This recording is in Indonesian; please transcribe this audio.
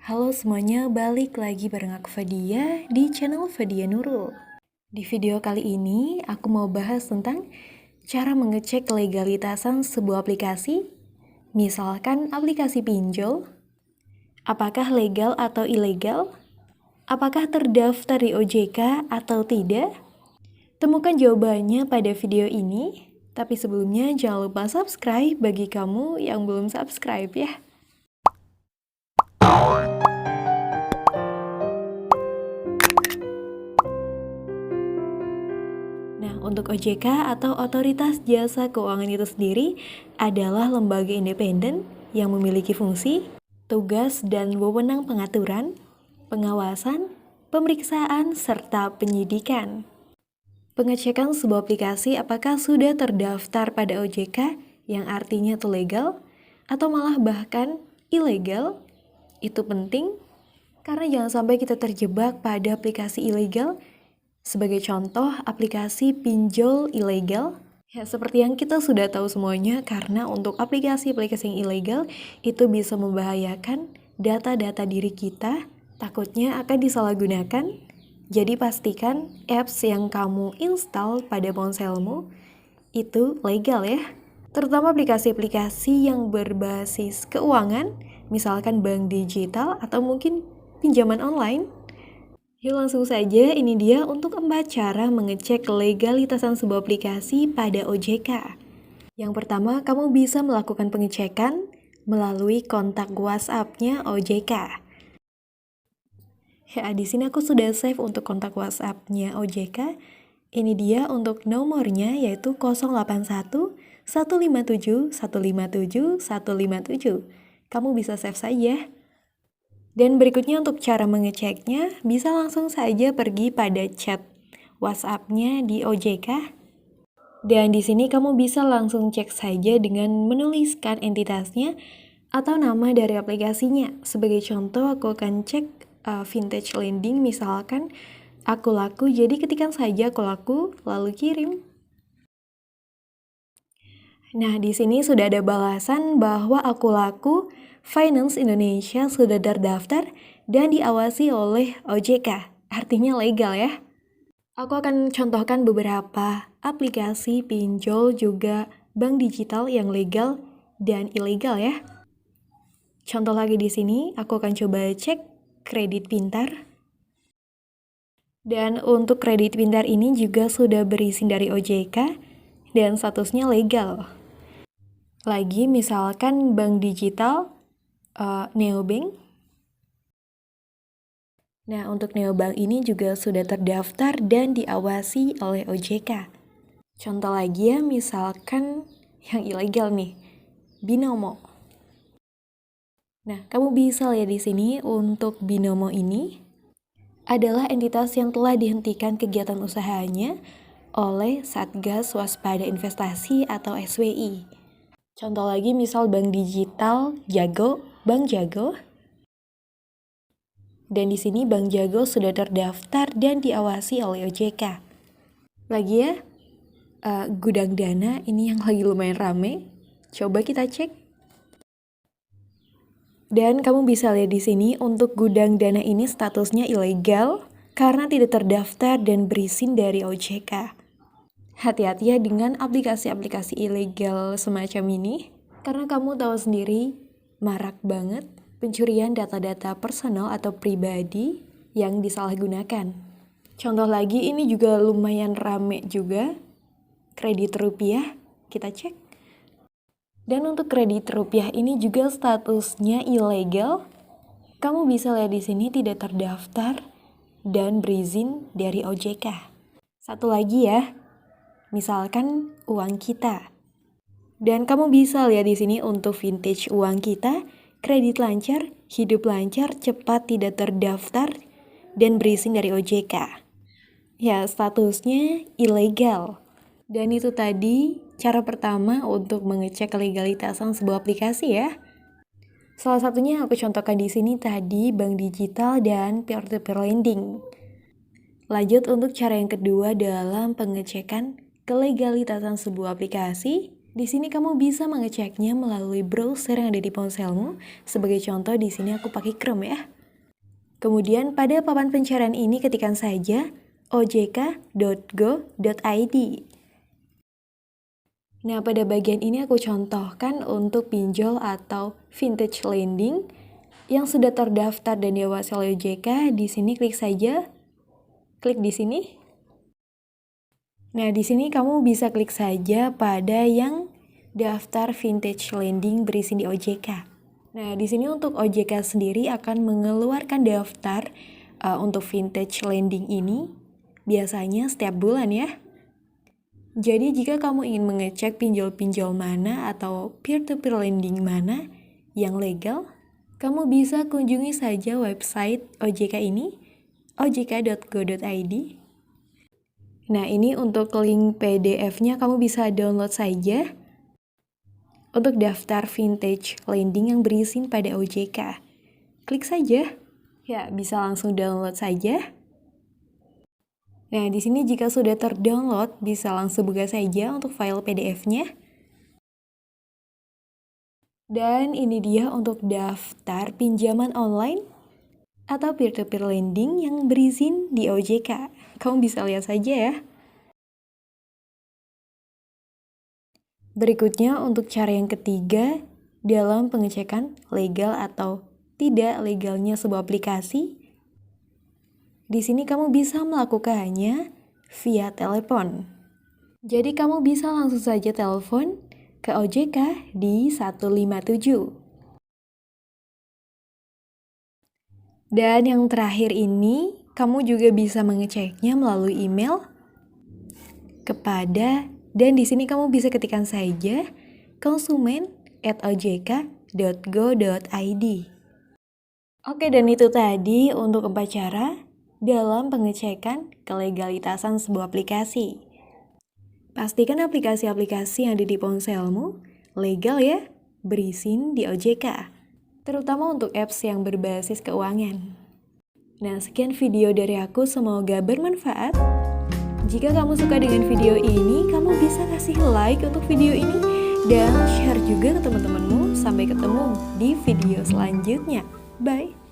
Halo semuanya, balik lagi bareng aku Fadia di channel Fadia Nurul. Di video kali ini, aku mau bahas tentang cara mengecek legalitasan sebuah aplikasi. Misalkan aplikasi pinjol, apakah legal atau ilegal? Apakah terdaftar di OJK atau tidak? Temukan jawabannya pada video ini. Tapi sebelumnya jangan lupa subscribe bagi kamu yang belum subscribe ya. Nah, untuk OJK atau Otoritas Jasa Keuangan itu sendiri adalah lembaga independen yang memiliki fungsi, tugas, dan wewenang pengaturan, pengawasan, pemeriksaan, serta penyidikan. Pengecekan sebuah aplikasi apakah sudah terdaftar pada OJK yang artinya itu legal atau malah bahkan ilegal, itu penting karena jangan sampai kita terjebak pada aplikasi ilegal. Sebagai contoh, aplikasi pinjol ilegal. Ya, seperti yang kita sudah tahu semuanya, karena untuk aplikasi-aplikasi yang ilegal, itu bisa membahayakan data-data diri kita, takutnya akan disalahgunakan. Jadi pastikan apps yang kamu install pada ponselmu itu legal ya. Terutama aplikasi-aplikasi yang berbasis keuangan, misalkan bank digital atau mungkin pinjaman online. Yuk langsung saja, ini dia untuk 4 cara mengecek legalitasan sebuah aplikasi pada OJK. Yang pertama, kamu bisa melakukan pengecekan melalui kontak WhatsApp-nya OJK. Ya, di sini aku sudah save untuk kontak WhatsApp-nya OJK. Ini dia untuk nomornya yaitu 081 157 157 157. Kamu bisa save saja. Dan berikutnya untuk cara mengeceknya, bisa langsung saja pergi pada chat WhatsApp-nya di OJK. Dan di sini kamu bisa langsung cek saja dengan menuliskan entitasnya atau nama dari aplikasinya. Sebagai contoh, aku akan cek vintage lending, misalkan aku laku, jadi ketikkan saja aku laku, lalu kirim. Nah, di sini sudah ada balasan bahwa aku laku Finance Indonesia sudah terdaftar dan diawasi oleh OJK. Artinya legal ya. Aku akan contohkan beberapa aplikasi pinjol juga bank digital yang legal dan ilegal ya. Contoh lagi di sini, aku akan coba cek kredit pintar. Dan untuk kredit pintar ini juga sudah berizin dari OJK dan statusnya legal. Lagi misalkan bank digital, neobank. Nah, untuk neobank ini juga sudah terdaftar dan diawasi oleh OJK. Contoh lagi ya, misalkan yang ilegal nih, Binomo. Nah, kamu bisa lihat di sini untuk Binomo ini adalah entitas yang telah dihentikan kegiatan usahanya oleh Satgas Waspada Investasi atau SWI. Contoh lagi misal bank digital Jago, Bank Jago. Dan di sini Bank Jago sudah terdaftar dan diawasi oleh OJK. Lagi ya, Gudang Dana ini yang lagi lumayan rame. Coba kita cek. Dan kamu bisa lihat di sini untuk Gudang Dana ini statusnya ilegal karena tidak terdaftar dan berizin dari OJK. Hati-hati ya dengan aplikasi-aplikasi ilegal semacam ini, karena kamu tahu sendiri marak banget pencurian data-data personal atau pribadi yang disalahgunakan. Contoh lagi, ini juga lumayan rame juga, kredit rupiah, kita cek. Dan untuk kredit rupiah ini juga statusnya ilegal. Kamu bisa lihat di sini tidak terdaftar dan berizin dari OJK. Satu lagi ya, misalkan uang kita. Dan kamu bisa lihat di sini untuk vintage uang kita, kredit lancar, hidup lancar, cepat tidak terdaftar, dan berizin dari OJK. Ya, statusnya ilegal. Dan itu tadi cara pertama untuk mengecek legalitasan sebuah aplikasi ya. Salah satunya aku contohkan di sini tadi bank digital dan peer-to-peer lending. Lanjut untuk cara yang kedua dalam pengecekan kelegalitasan sebuah aplikasi. Di sini kamu bisa mengeceknya melalui browser yang ada di ponselmu. Sebagai contoh di sini aku pakai Chrome ya. Kemudian pada papan pencarian ini ketikkan saja ojk.go.id. Nah, pada bagian ini aku contohkan untuk pinjol atau vintage lending yang sudah terdaftar dan diawasi oleh OJK. Di sini klik saja, klik di sini. Nah, di sini kamu bisa klik saja pada yang daftar vintage lending berizin di OJK. Nah, di sini untuk OJK sendiri akan mengeluarkan daftar untuk vintage lending ini biasanya setiap bulan ya. Jadi jika kamu ingin mengecek pinjol-pinjol mana atau peer-to-peer lending mana yang legal, kamu bisa kunjungi saja website OJK ini, ojk.go.id. Nah, ini untuk link PDF-nya kamu bisa download saja untuk daftar vintage lending yang berizin pada OJK. Klik saja. Ya, bisa langsung download saja. Nah, di sini jika sudah terdownload, bisa langsung buka saja untuk file PDF-nya. Dan ini dia untuk daftar pinjaman online atau peer-to-peer lending yang berizin di OJK. Kamu bisa lihat saja ya. Berikutnya untuk cara yang ketiga dalam pengecekan legal atau tidak legalnya sebuah aplikasi. Di sini kamu bisa melakukannya via telepon. Jadi kamu bisa langsung saja telepon ke OJK di 157. Dan yang terakhir ini, kamu juga bisa mengeceknya melalui email kepada, dan di sini kamu bisa ketikkan saja konsumen@ojk.go.id. Oke, dan itu tadi untuk 4 cara dalam pengecekan kelegalitasan sebuah aplikasi. Pastikan aplikasi-aplikasi yang ada di ponselmu legal ya, berizin di OJK, terutama untuk apps yang berbasis keuangan. Nah, sekian video dari aku, semoga bermanfaat. Jika kamu suka dengan video ini, kamu bisa kasih like untuk video ini dan share juga ke teman-temanmu. Sampai ketemu di video selanjutnya. Bye!